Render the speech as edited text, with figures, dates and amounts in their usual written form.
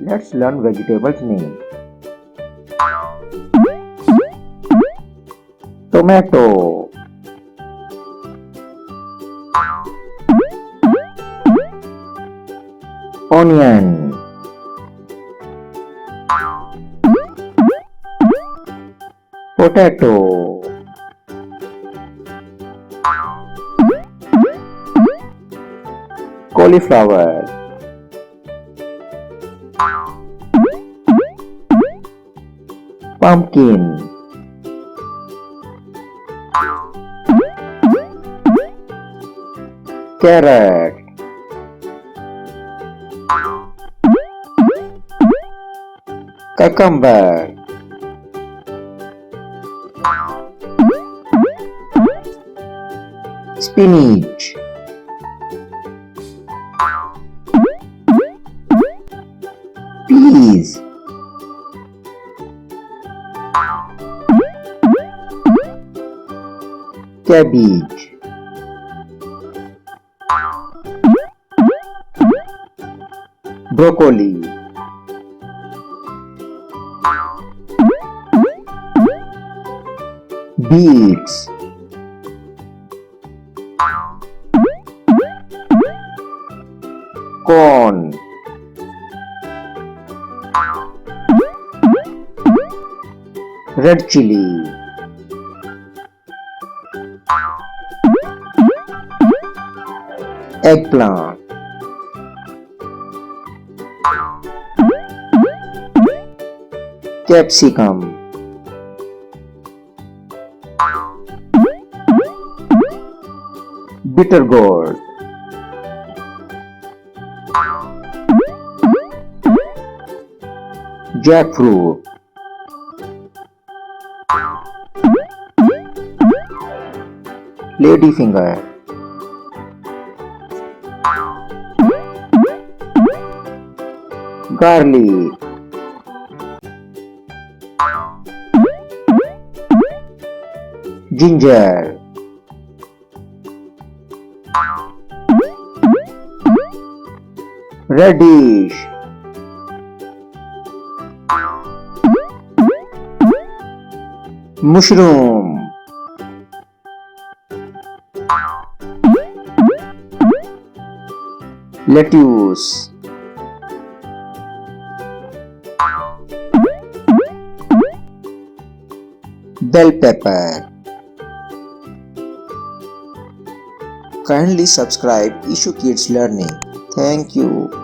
Let's learn vegetables name. Tomato, onion, potato, cauliflower, pumpkin, carrot, cucumber, spinach, peas, cabbage, broccoli, beets, corn, red chili, eggplant, capsicum, bitter gourd, jackfruit, ladyfinger, garlic, ginger, radish, mushroom, lettuce, bell pepper. Kindly subscribe Issue Kids Learning. Thank you.